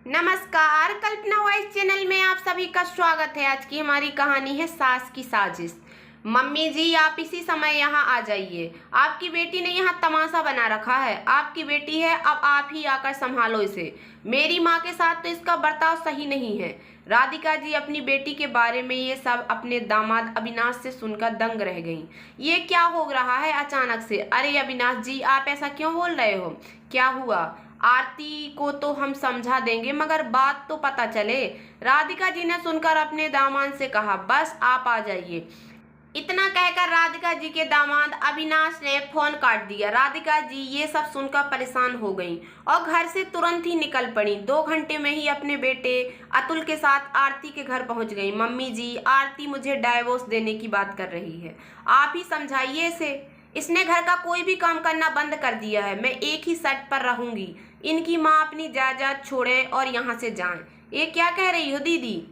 नमस्कार, कल्पना voice channel में आप सभी का स्वागत है। आज की हमारी कहानी है सास की साजिश। मम्मी जी, आप इसी समय यहाँ आ जाइए। आपकी बेटी ने यहाँ तमाशा बना रखा है। आपकी बेटी है, अब आप ही आकर संभालो इसे। मेरी माँ के साथ तो इसका बर्ताव सही नहीं है। राधिका जी अपनी बेटी के बारे में ये सब अपने दामाद अविनाश से सुनकर दंग रह गईं। ये क्या हो रहा है अचानक से? अरे अविनाश जी, आप ऐसा क्यों बोल रहे हो? क्या हुआ? आरती को तो हम समझा देंगे, मगर बात तो पता चले। राधिका जी ने सुनकर अपने दामाद से कहा, बस आप आ जाइए। इतना कहकर राधिका जी के दामाद अविनाश ने फोन काट दिया। राधिका जी ये सब सुनकर परेशान हो गईं और घर से तुरंत ही निकल पड़ी। 2 घंटे में ही अपने बेटे अतुल के साथ आरती के घर पहुंच गई। मम्मी जी, आरती मुझे डाइवोर्स देने की बात कर रही है। आप ही समझाइए इसे। इसने घर का कोई भी काम करना बंद कर दिया है। मैं एक ही शर्त पर रहूंगी, इनकी माँ अपनी जायदाद छोड़े और यहाँ से जाएं। ये क्या कह रही हो दीदी?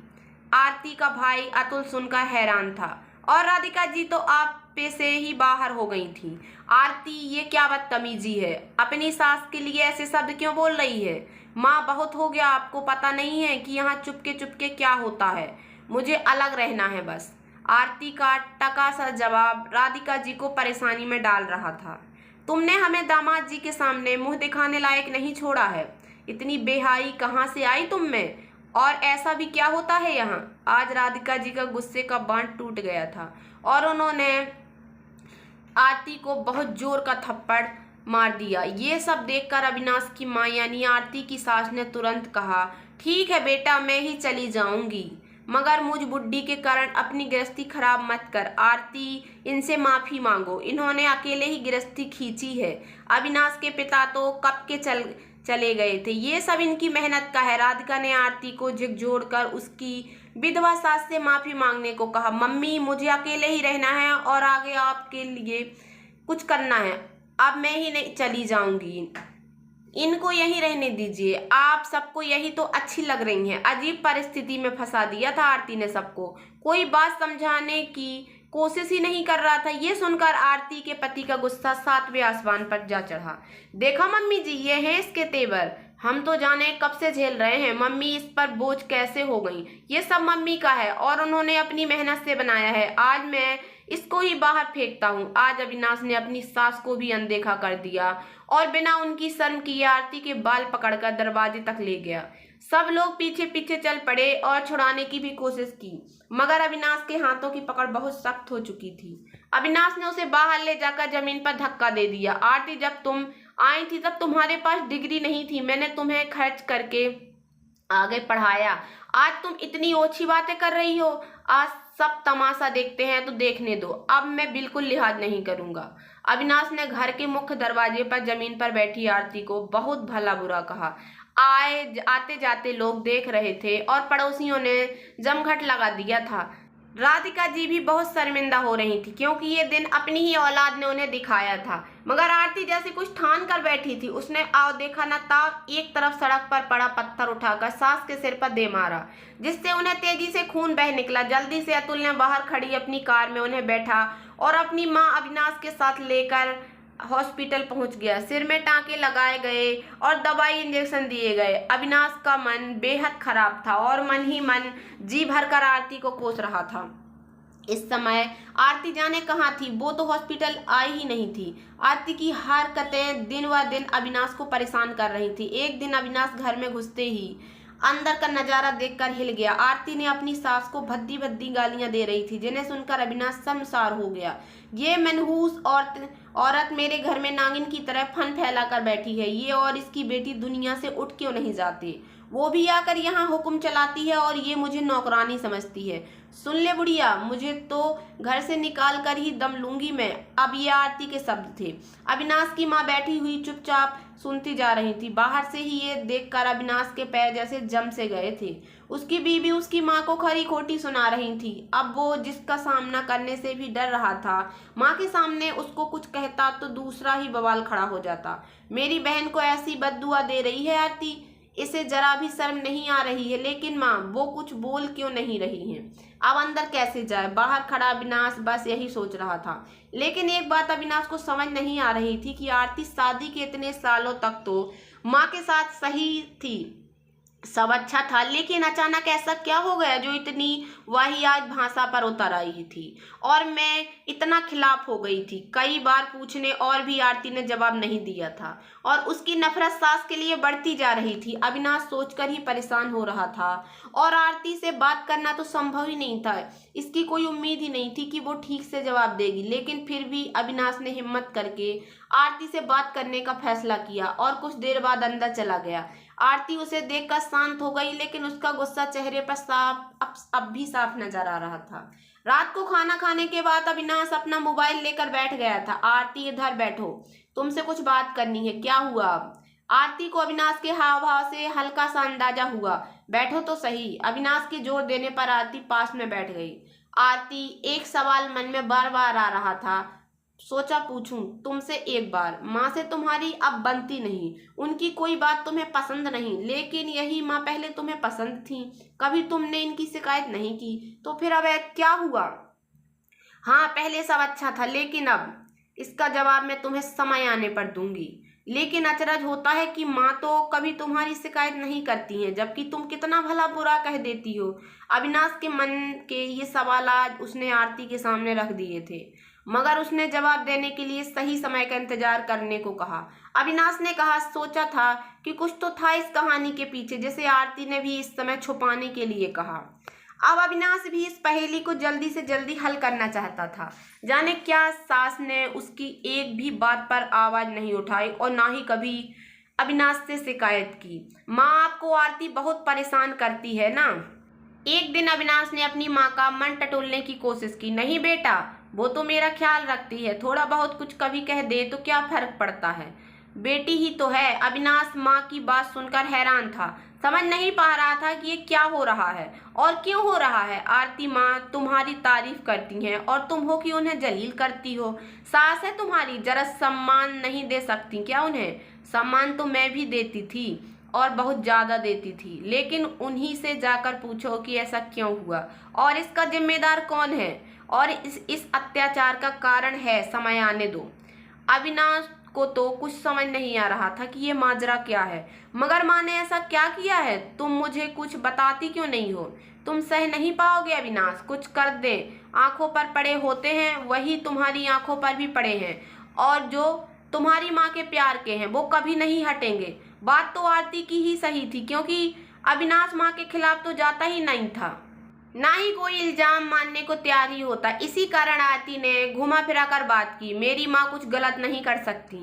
आरती का भाई अतुल सुनकर हैरान था। और राधिका जी तो आप पे से ही बाहर हो गई थी। आरती, ये क्या बदतमीजी है? अपनी सास के लिए ऐसे शब्द क्यों बोल रही है? माँ, बहुत हो गया। आपको पता नहीं है कि यहाँ चुपके चुपके क्या होता है? मुझे अलग रहना है बस। आरती का टका सा जवाब राधिका जी को परेशानी में डाल रहा था। तुमने हमें दामाद जी के सामने मुंह दिखाने लायक नहीं छोड़ा है। इतनी बेहाई कहाँ से आई तुम में? और ऐसा भी क्या होता है यहाँ? आज राधिका जी का गुस्से का बांध टूट गया था और उन्होंने आरती को बहुत जोर का थप्पड़ मार दिया। ये सब देखकर अविनाश की माँ यानी आरती की सास ने तुरंत कहा, ठीक है बेटा, मैं ही चली जाऊंगी, मगर मुझ बुड्ढी के कारण अपनी गृहस्थी खराब मत कर। आरती, इनसे माफी मांगो, इन्होंने अकेले ही गृहस्थी खींची है। अविनाश के पिता तो कब के चले गए थे। ये सब इनकी मेहनत का है। राधिका ने आरती को झकझोर कर उसकी विधवा सास से माफी मांगने को कहा। मम्मी, मुझे अकेले ही रहना है और आगे आपके लिए कुछ करना है। अब मैं ही नहीं चली जाऊंगी, इनको यहीं रहने दीजिए। आप सबको यही तो अच्छी लग रही हैं। अजीब परिस्थिति में फंसा दिया था आरती ने सबको। कोई बात समझाने की कोशिश ही नहीं कर रहा था। ये सुनकर आरती के पति का गुस्सा 7वें आसमान पर जा चढ़ा। देखा मम्मी जी, ये है इसके तेवर। हम तो जाने कब से झेल रहे हैं। मम्मी इस पर बोझ कैसे हो गई? ये सब मम्मी का है और उन्होंने अपनी मेहनत से बनाया है। आज मैं इसको ही बाहर फेंकता हूँ। आज अविनाश ने अपनी सास को भी अनदेखा कर दिया और बिना उनकी शर्म किए आरती के बाल पकड़कर दरवाजे तक ले गया। सब लोग पीछे पीछे चल पड़े और छुड़ाने की भी कोशिश की, मगर अविनाश के हाथों की पकड़ बहुत सख्त हो चुकी थी। अविनाश ने उसे बाहर ले जाकर जमीन पर धक्का दे दिया। आरती, जब तुम आई थी तब तुम्हारे पास डिग्री नहीं थी। मैंने तुम्हें खर्च करके आगे पढ़ाया। आज तुम इतनी ओछी बातें कर रही हो। आज सब तमाशा देखते हैं तो देखने दो। अब मैं बिल्कुल लिहाज नहीं करूंगा। अविनाश ने घर के मुख्य दरवाजे पर जमीन पर बैठी आरती को बहुत भला बुरा कहा। आते जाते लोग देख रहे थे और पड़ोसियों ने जमघट लगा दिया था। राधिका जी भी बहुत शर्मिंदा हो रही थी, क्योंकि ये दिन अपनी ही औलाद ने उन्हें दिखाया था। मगर आरती जैसे कुछ ठान कर बैठी थी। उसने आओ देखा न ताव एक तरफ सड़क पर पड़ा पत्थर उठाकर सास के सिर पर दे मारा, जिससे उन्हें तेजी से खून बह निकला। जल्दी से अतुल ने बाहर खड़ी अपनी कार में उन्हें बैठा और अपनी माँ अविनाश के साथ लेकर हॉस्पिटल पहुंच गया। सिर में टांके लगाए गए और दवाई इंजेक्शन दिए गए। अविनाश का मन बेहद खराब था और मन ही मन जी भरकर आरती को कोस रहा था। इस समय आरती जाने कहाँ थी? वो तो हॉस्पिटल आई ही नहीं थी। आरती की हरकतें दिन व दिन अविनाश को परेशान कर रही थी। एक दिन अविनाश घर में घुसते ही अंदर का नजारा देखकर हिल गया। आरती ने अपनी सास को भद्दी भद्दी गालियां दे रही थी, जिन्हें सुनकर अविनाश शर्मसार हो गया। ये मनहूस औरत मेरे घर में नागिन की तरह फन फैला कर बैठी है। ये और इसकी बेटी दुनिया से उठ क्यों नहीं जाते? वो भी आकर यहाँ हुक्म चलाती है और ये मुझे नौकरानी समझती है। सुन ले बुढ़िया, मुझे तो घर से निकाल कर ही दम लूंगी मैं। अब ये आरती के शब्द थे। अविनाश की माँ बैठी हुई चुपचाप सुनती जा रही थी। बाहर से ही ये देखकर अविनाश के पैर जैसे जम से गए थे। उसकी बीवी उसकी माँ को खरी खोटी सुना रही थी। अब वो जिसका सामना करने से भी डर रहा था, माँ के सामने उसको कुछ कहता तो दूसरा ही बवाल खड़ा हो जाता। मेरी बहन को ऐसी बद्दुआ दे रही है आरती, इसे जरा भी शर्म नहीं आ रही है। लेकिन माँ, वो कुछ बोल क्यों नहीं रही है? अब अंदर कैसे जाए? बाहर खड़ा अविनाश बस यही सोच रहा था। लेकिन एक बात अविनाश को समझ नहीं आ रही थी कि आरती शादी के इतने सालों तक तो माँ के साथ सही थी, सब अच्छा था, लेकिन अचानक ऐसा क्या हो गया जो इतनी वाहियात भाषा पर उतर आई थी और मैं इतना खिलाफ हो गई थी। कई बार पूछने और भी आरती ने जवाब नहीं दिया था और उसकी नफरत सास के लिए बढ़ती जा रही थी। अविनाश सोचकर ही परेशान हो रहा था और आरती से बात करना तो संभव ही नहीं था। इसकी कोई उम्मीद ही नहीं थी कि वो ठीक से जवाब देगी, लेकिन फिर भी अविनाश ने हिम्मत करके आरती से बात करने का फैसला किया और कुछ देर बाद अंदर चला गया। आरती उसे देखकर शांत हो गई, लेकिन उसका गुस्सा चेहरे पर अब भी साफ नजर आ रहा था। रात को खाना खाने के बाद अविनाश अपना मोबाइल लेकर बैठ गया था। आरती इधर बैठो, तुमसे कुछ बात करनी है। क्या हुआ? आरती को अविनाश के हाव भाव से हल्का सा अंदाजा हुआ। बैठो तो सही। अविनाश के जोर देने पर आरती पास में बैठ गई। आरती, एक सवाल मन में बार बार आ रहा था, सोचा पूछूं तुमसे एक बार। माँ से तुम्हारी अब बनती नहीं, उनकी कोई बात तुम्हें पसंद नहीं, लेकिन यही माँ पहले तुम्हें पसंद थी, कभी तुमने इनकी शिकायत नहीं की, तो फिर अब क्या हुआ? हाँ, पहले सब अच्छा था, लेकिन अब। इसका जवाब मैं तुम्हें समय आने पर दूंगी। लेकिन अचरज होता है कि माँ तो कभी तुम्हारी शिकायत नहीं करती हैं, जबकि तुम कितना भला बुरा कह देती हो। अविनाश के मन के ये सवाल आज उसने आरती के सामने रख दिए थे, मगर उसने जवाब देने के लिए सही समय का इंतजार करने को कहा। अविनाश ने कहा, सोचा था कि कुछ तो था इस कहानी के पीछे, जिसे आरती ने भी इस समय छुपाने के लिए कहा। अब अविनाश भी इस पहेली को जल्दी से जल्दी हल करना चाहता था। जाने क्या सास ने उसकी एक भी बात पर आवाज नहीं उठाई और ना ही कभी अविनाश से शिकायत की। माँ, आपको आरती बहुत परेशान करती है ना? एक दिन अविनाश ने अपनी माँ का मन टटोलने की कोशिश की। नहीं बेटा, वो तो मेरा ख्याल रखती है, थोड़ा बहुत कुछ कभी कह दे तो क्या फर्क पड़ता है, बेटी ही तो है। अविनाश माँ की बात सुनकर हैरान था, समझ नहीं पा रहा था कि ये क्या हो रहा है और क्यों हो रहा है। आरती, माँ तुम्हारी तारीफ करती हैं और तुम हो कि उन्हें जलील करती हो। सास है तुम्हारी, जरा सम्मान नहीं दे सकती क्या उन्हें? सम्मान तो मैं भी देती थी और बहुत ज़्यादा देती थी, लेकिन उन्हीं से जाकर पूछो कि ऐसा क्यों हुआ और इसका जिम्मेदार कौन है और इस अत्याचार का कारण है। समय आने दो। अविनाश को तो कुछ समझ नहीं आ रहा था कि ये माजरा क्या है। मगर माँ ने ऐसा क्या किया है? तुम मुझे कुछ बताती क्यों नहीं हो? तुम सह नहीं पाओगे अविनाश, कुछ कर दे। आंखों पर पड़े होते हैं वही तुम्हारी आंखों पर भी पड़े हैं, और जो तुम्हारी माँ के प्यार के हैं वो कभी नहीं हटेंगे। बात तो आरती की ही सही थी, क्योंकि अविनाश माँ के खिलाफ तो जाता ही नहीं था, ना ही कोई इल्जाम मानने को तैयार ही होता। इसी कारण आरती ने घुमा फिरा कर बात की। मेरी माँ कुछ गलत नहीं कर सकती।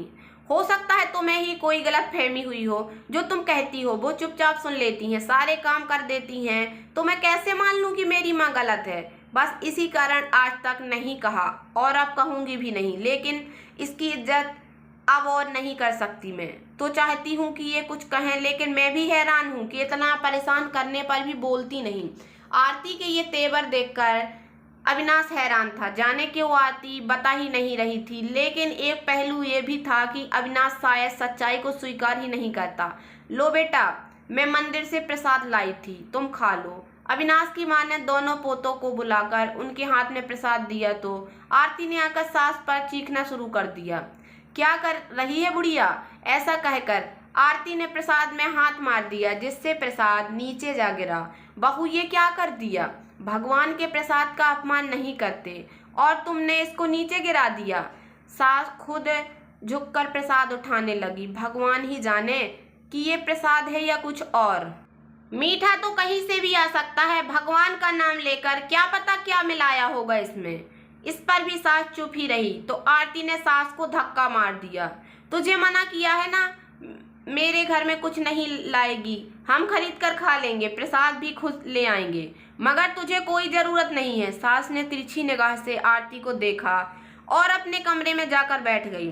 हो सकता है तुम्हें ही कोई गलत फहमी हुई हो। जो तुम कहती हो वो चुपचाप सुन लेती हैं, सारे काम कर देती हैं, तो मैं कैसे मान लूँ कि मेरी माँ गलत है? बस इसी कारण आज तक नहीं कहा और अब कहूँगी भी नहीं, लेकिन इसकी इज्जत अब और नहीं कर सकती। मैं तो चाहती हूँ कि ये कुछ कहें, लेकिन मैं भी हैरान हूँ कि इतना परेशान करने पर भी बोलती नहीं। आरती के ये तेवर देखकर अविनाश हैरान था। जाने क्यों आरती बता ही नहीं रही थी, लेकिन एक पहलू ये भी था कि अविनाश शायद सच्चाई को स्वीकार ही नहीं करता। लो बेटा, मैं मंदिर से प्रसाद लाई थी, तुम खा लो। अविनाश की मां ने दोनों पोतों को बुलाकर उनके हाथ में प्रसाद दिया तो आरती ने आकर सास पर चीखना शुरू कर दिया। क्या कर रही है बुढ़िया? ऐसा कहकर आरती ने प्रसाद में हाथ मार दिया, जिससे प्रसाद नीचे जा गिरा। बहू, ये क्या कर दिया? भगवान के प्रसाद का अपमान नहीं करते और तुमने इसको नीचे गिरा दिया। सास खुद झुककर प्रसाद उठाने लगी। भगवान ही जाने कि ये प्रसाद है या कुछ और। मीठा तो कहीं से भी आ सकता है, भगवान का नाम लेकर क्या पता क्या मिलाया होगा इसमें। इस पर भी सास चुप ही रही तो आरती ने सास को धक्का मार दिया। तुझे मना किया है ना, मेरे घर में कुछ नहीं लाएगी, हम खरीद कर खा लेंगे, प्रसाद भी खुद ले आएंगे, मगर तुझे कोई जरूरत नहीं है। सास ने तिरछी निगाह से आरती को देखा और अपने कमरे में जाकर बैठ गई।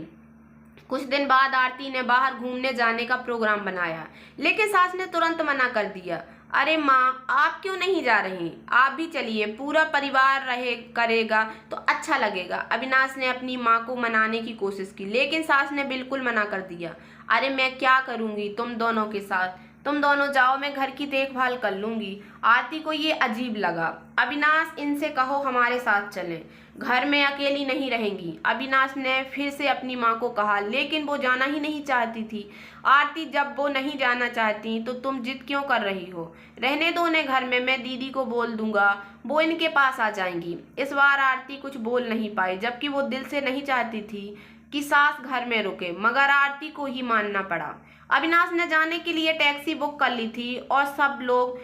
कुछ दिन बाद आरती ने बाहर घूमने जाने का प्रोग्राम बनाया, लेकिन सास ने तुरंत मना कर दिया। अरे माँ, आप क्यों नहीं जा रही? आप भी चलिए, पूरा परिवार रहे करेगा तो अच्छा लगेगा। अविनाश ने अपनी माँ को मनाने की कोशिश की, लेकिन सास ने बिल्कुल मना कर दिया। अरे मैं क्या करूँगी तुम दोनों के साथ, तुम दोनों जाओ, मैं घर की देखभाल कर लूँगी। आरती को ये अजीब लगा। अविनाश, इनसे कहो हमारे साथ चलें। घर में अकेली नहीं रहेंगी। अविनाश ने फिर से अपनी माँ को कहा, लेकिन वो जाना ही नहीं चाहती थी। आरती, जब वो नहीं जाना चाहती तो तुम जिद क्यों कर रही हो? रहने दो उन्हें घर में, मैं दीदी को बोल दूंगा, वो इनके पास आ जाएंगी। इस बार आरती कुछ बोल नहीं पाई, जबकि वो दिल से नहीं चाहती थी कि सास घर में रुके, मगर आरती को ही मानना पड़ा। अविनाश ने जाने के लिए टैक्सी बुक कर ली थी और सब लोग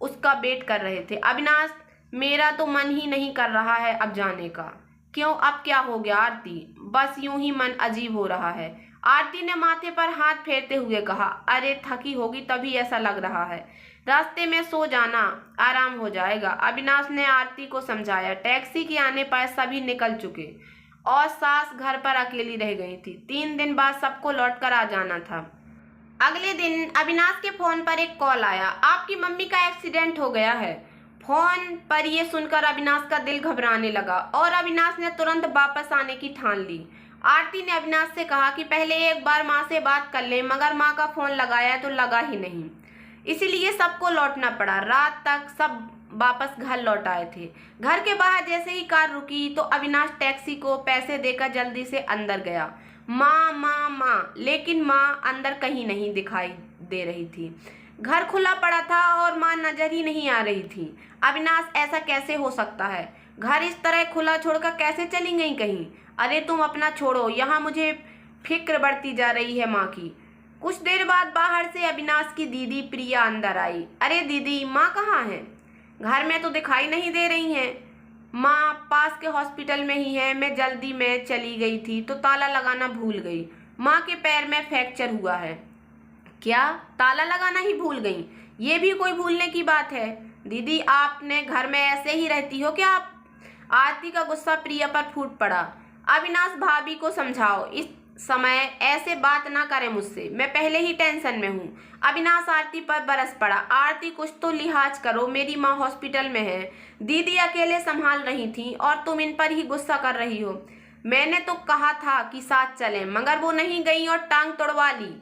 उसका वेट कर रहे थे। अविनाश, मेरा तो मन ही नहीं कर रहा है अब जाने का। क्यों, अब क्या हो गया आरती? बस यूं ही मन अजीब हो रहा है। आरती ने माथे पर हाथ फेरते हुए कहा, अरे थकी होगी तभी ऐसा लग रहा है, रास्ते में सो जाना, आराम हो जाएगा। अविनाश ने आरती को समझाया। टैक्सी के आने पर सभी निकल चुके और सास घर पर अकेली रह गई थी। 3 दिन बाद सबको लौटकर आ जाना था। अगले दिन अविनाश के फोन पर एक कॉल आया, आपकी मम्मी का एक्सीडेंट हो गया है। फोन पर यह सुनकर अविनाश का दिल घबराने लगा और अविनाश ने तुरंत वापस आने की ठान ली। आरती ने अविनाश से कहा कि पहले एक बार माँ से बात कर ले, मगर माँ का फोन लगाया तो लगा ही नहीं, इसीलिए सबको लौटना पड़ा। रात तक सब वापस घर लौट आए थे। घर के बाहर जैसे ही कार रुकी तो अविनाश टैक्सी को पैसे देकर जल्दी से अंदर गया। माँ माँ माँ, लेकिन माँ अंदर कहीं नहीं दिखाई दे रही थी। घर खुला पड़ा था और माँ नजर ही नहीं आ रही थी। अविनाश, ऐसा कैसे हो सकता है? घर इस तरह खुला छोड़कर कैसे चली गई कहीं? अरे तुम अपना छोड़ो, यहाँ मुझे फिक्र बढ़ती जा रही है माँ की। कुछ देर बाद बाहर से अविनाश की दीदी प्रिया अंदर आई। अरे दीदी, माँ कहाँ है? घर में तो दिखाई नहीं दे रही हैं। माँ पास के हॉस्पिटल में ही है, मैं जल्दी में चली गई थी तो ताला लगाना भूल गई। माँ के पैर में फ्रैक्चर हुआ है। क्या, ताला लगाना ही भूल गई? ये भी कोई भूलने की बात है? दीदी, आपने घर में ऐसे ही रहती हो क्या आप? आरती का गुस्सा प्रिया पर फूट पड़ा। अविनाश, भाभी को समझाओ, इस समय ऐसे बात ना करें मुझसे, मैं पहले ही टेंशन में हूँ। अविनाश आरती पर बरस पड़ा। आरती, कुछ तो लिहाज करो, मेरी माँ हॉस्पिटल में है, दीदी अकेले संभाल रही थी और तुम इन पर ही गुस्सा कर रही हो। मैंने तो कहा था कि साथ चलें, मगर वो नहीं गई और टांग तोड़वा ली।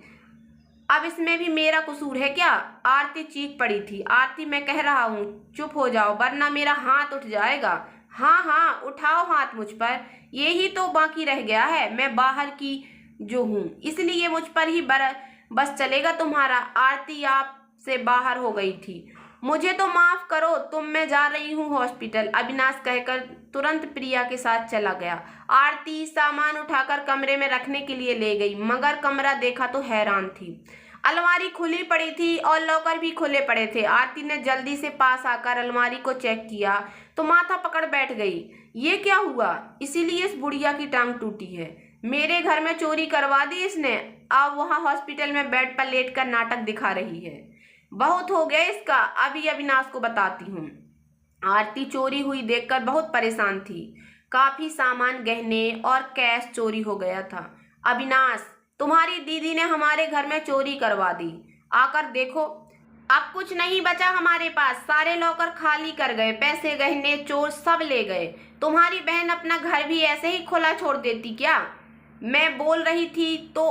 अब इसमें भी मेरा कसूर है क्या? आरती चीख पड़ी थी। आरती, मैं कह रहा हूँ चुप हो जाओ, वरना मेरा हाथ उठ जाएगा। हाँ हाँ, उठाओ हाथ मुझ पर, यही तो बाकी रह गया है। मैं बाहर की जो हूँ, इसलिए मुझ पर ही बस चलेगा तुम्हारा। आरती आपसे बाहर हो गई थी, मुझे तो माफ करो, मैं जा रही हूँ हॉस्पिटल, अविनाश कहकर तुरंत प्रिया के साथ चला गया। आरती सामान उठाकर कमरे में रखने के लिए ले गई, मगर कमरा देखा तो हैरान थी। अलमारी खुली पड़ी थी और लॉकर भी खुले पड़े थे। आरती ने जल्दी से पास आकर अलमारी को चेक किया तो माथा पकड़ बैठ गई। ये क्या हुआ? इसीलिए इस बुढ़िया की टांग टूटी है। मेरे घर में चोरी करवा दी इसने, अब वहाँ हॉस्पिटल में बेड पर लेटकर नाटक दिखा रही है। बहुत हो गया इसका, अभी अविनाश को बताती हूँ। आरती चोरी हुई देखकर बहुत परेशान थी। काफी सामान, गहने और कैश चोरी हो गया था। अविनाश, तुम्हारी दीदी ने हमारे घर में चोरी करवा दी, आकर देखो, अब कुछ नहीं बचा हमारे पास, सारे लॉकर खाली कर गए, पैसे गहने चोर सब ले गए। तुम्हारी बहन अपना घर भी ऐसे ही खुला छोड़ देती क्या? मैं बोल रही थी तो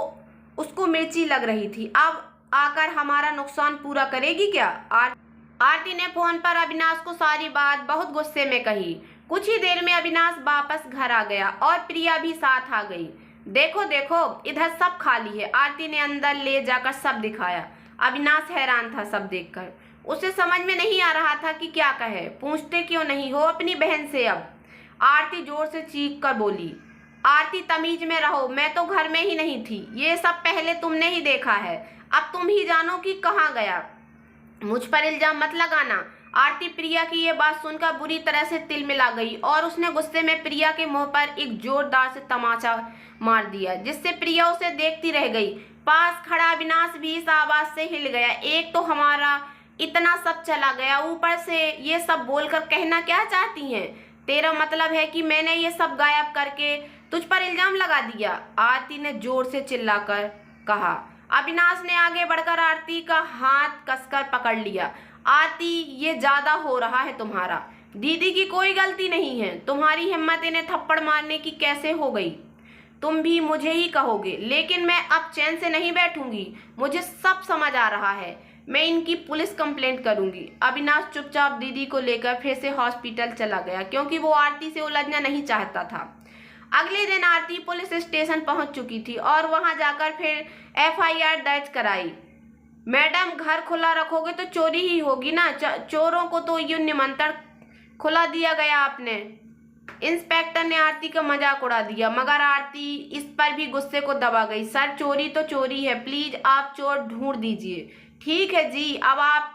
उसको मिर्ची लग रही थी, अब आकर हमारा नुकसान पूरा करेगी क्या? आरती ने फोन पर अविनाश को सारी बात बहुत गुस्से में कही। कुछ ही देर में अविनाश वापस घर आ गया और प्रिया भी साथ आ गई। देखो देखो, इधर सब खाली है, आरती ने अंदर ले जाकर सब दिखाया। अविनाश हैरान था सब देखकर, उसे समझ में नहीं आ रहा था कि क्या कहे। पूछते क्यों नहीं हो अपनी बहन से अब? आरती जोर से चीख कर बोली। आरती, तमीज में रहो, मैं तो घर में ही नहीं थी, ये सब पहले तुमने ही देखा है, अब तुम ही जानो कि कहाँ गया। मुझ पर इल्जाम मत लगाना। आरती प्रिया की ये बात सुनकर बुरी तरह से तिलमिला गई और उसने गुस्से में प्रिया के मुंह पर एक जोरदार से तमाचा मार दिया, जिससे प्रिया उसे देखती रह गई। पास खड़ा अविनाश भी इस आवाज से हिल गया। एक तो हमारा इतना सब चला गया, ऊपर से ये सब बोलकर कहना क्या चाहती हैं? तेरा मतलब है कि मैंने ये सब गायब करके तुझ पर इल्जाम लगा दिया? आरती ने जोर से चिल्लाकर कहा। अविनाश ने आगे बढ़कर आरती का हाथ कसकर पकड़ लिया। आरती, ये ज्यादा हो रहा है तुम्हारा, दीदी की कोई गलती नहीं है, तुम्हारी हिम्मत इन्हें थप्पड़ मारने की कैसे हो गई? तुम भी मुझे ही कहोगे, लेकिन मैं अब चैन से नहीं बैठूंगी। मुझे सब समझ आ रहा है, मैं इनकी पुलिस कंप्लेंट करूंगी। अविनाश चुपचाप दीदी को लेकर फिर से हॉस्पिटल चला गया, क्योंकि वो आरती से उलझना नहीं चाहता था। अगले दिन आरती पुलिस स्टेशन पहुंच चुकी थी और वहां जाकर फिर FIR दर्ज कराई। मैडम, घर खुला रखोगे तो चोरी ही होगी ना। चोरों को तो ये निमंत्रण खुला दिया गया आपने। इंस्पेक्टर ने आरती का मजाक उड़ा दिया, मगर आरती इस पर भी गुस्से को दबा गई। सर, चोरी तो चोरी है, प्लीज आप चोर ढूंढ दीजिए। ठीक है जी, अब आप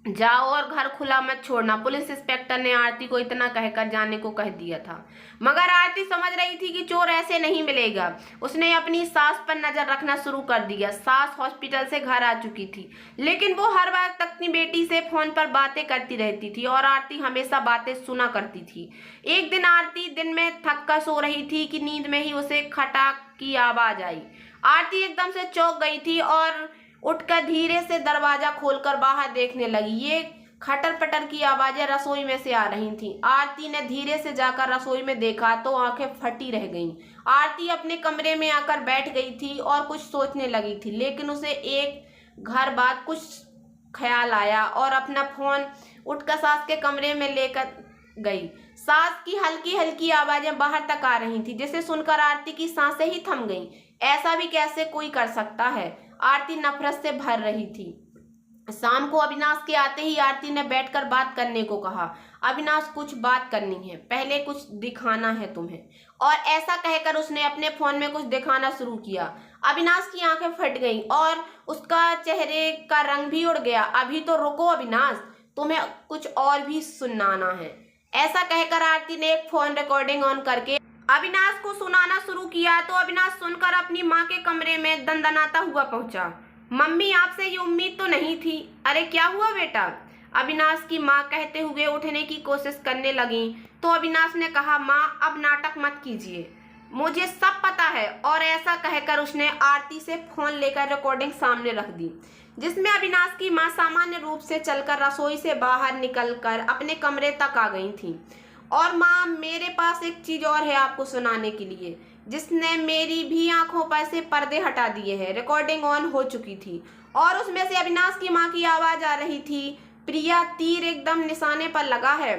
जाओ और घर खुला मत छोड़ना। पुलिस इंस्पेक्टर ने आरती को इतना कहकर जाने को कह दिया था, मगर आरती समझ रही थी कि चोर ऐसे नहीं मिलेगा। उसने अपनी सास पर नजर रखना शुरू कर दिया। सास हॉस्पिटल से घर आ चुकी थी, लेकिन वो हर वक्त अपनी बेटी से फोन पर बातें करती रहती थी और आरती हमेशा बातें सुना करती थी। एक दिन आरती दिन में थक कर सो रही थी कि नींद में ही उसे खटाक की आवाज आई। आरती एकदम से चौंक गई थी और उठकर धीरे से दरवाजा खोलकर बाहर देखने लगी। ये खटर पटर की आवाजें रसोई में से आ रही थीं। आरती ने धीरे से जाकर रसोई में देखा तो आंखें फटी रह गईं। आरती अपने कमरे में आकर बैठ गई थी और कुछ सोचने लगी थी, लेकिन उसे एक घर बाद कुछ ख्याल आया और अपना फोन उठकर सास के कमरे में लेकर गई। सास की हल्की हल्की आवाजें बाहर तक आ रही थी, जिसे सुनकर आरती की सांसें ही थम गईं। ऐसा भी कैसे कोई कर सकता है? आरती नफरत से भर रही थी। शाम को अविनाश के आते ही आरती ने बैठकर बात करने को कहा। अविनाश, कुछ बात करनी है, पहले कुछ दिखाना है तुम्हें। और ऐसा कहकर उसने अपने फोन में कुछ दिखाना शुरू किया। अविनाश की आंखें फट गईं और उसका चेहरे का रंग भी उड़ गया। अभी तो रुको अविनाश, तुम्हें कुछ और भी सुनाना है। ऐसा कहकर आरती ने एक फोन रिकॉर्डिंग ऑन करके अविनाश को सुनाना शुरू किया तो अविनाश सुनकर अपनी माँ के कमरे में दंदनाता हुआ पहुंचा। मम्मी, आपसे ये उम्मीद तो नहीं थी। अरे क्या हुआ बेटा? अविनाश की माँ कहते हुए उठने की कोशिश करने लगी तो अविनाश ने कहा, माँ अब नाटक मत कीजिए, मुझे सब पता है। और ऐसा कहकर उसने आरती से फोन लेकर रिकॉर्डिंग सामने रख दी, जिसमें अविनाश की माँ सामान्य रूप से चलकर रसोई से बाहर निकलकर अपने कमरे तक आ गई थी। और माँ, मेरे पास एक चीज और है आपको सुनाने के लिए, जिसने मेरी भी आंखों पर से पर्दे हटा दिए हैं। रिकॉर्डिंग ऑन हो चुकी थी और उसमें से अविनाश की माँ की आवाज आ रही थी, प्रिया, तीर एकदम निशाने पर लगा है,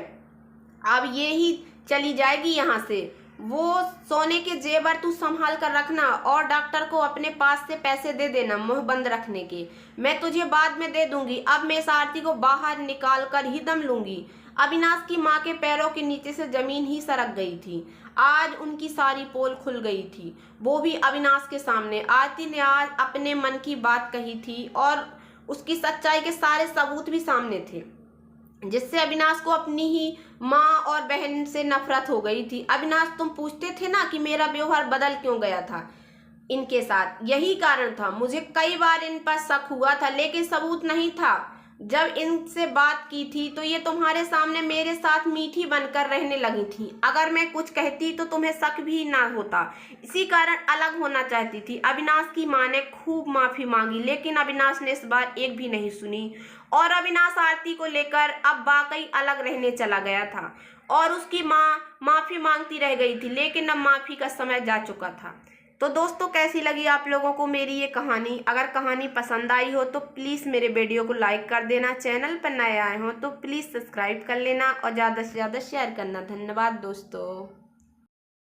अब ये ही चली जाएगी यहाँ से। वो सोने के जेवर तू संभाल कर रखना और डॉक्टर को अपने पास से पैसे दे देना मुंह बंद रखने के। मैं तुझे बाद में दे दूंगी, अब मैं इस आरती को बाहर निकाल कर ही दम लूंगी। अविनाश की माँ के पैरों के नीचे से जमीन ही सरक गई थी। आज उनकी सारी पोल खुल गई थी, वो भी अविनाश के सामने। आरती ने आज अपने मन की बात कही थी और उसकी सच्चाई के सारे सबूत भी सामने थे, जिससे अविनाश को अपनी ही माँ और बहन से नफरत हो गई थी। अविनाश, तुम पूछते थे ना कि मेरा व्यवहार बदल क्यों गया था इनके साथ, यही कारण था। मुझे कई बार इन पर शक हुआ था, लेकिन सबूत नहीं था। जब इनसे बात की थी तो ये तुम्हारे सामने मेरे साथ मीठी बनकर रहने लगी थी। अगर मैं कुछ कहती तो तुम्हें शक भी ना होता, इसी कारण अलग होना चाहती थी। अविनाश की माँ ने खूब माफी मांगी, लेकिन अविनाश ने इस बार एक भी नहीं सुनी और अविनाश आरती को लेकर अब वाकई अलग रहने चला गया था और उसकी माँ माफी मांगती रह गई थी, लेकिन अब माफी का समय जा चुका था। तो दोस्तों, कैसी लगी आप लोगों को मेरी ये कहानी? अगर कहानी पसंद आई हो तो प्लीज़ मेरे वीडियो को लाइक कर देना। चैनल पर नए आए हो तो प्लीज़ सब्सक्राइब कर लेना और ज़्यादा से ज़्यादा शेयर करना। धन्यवाद दोस्तों।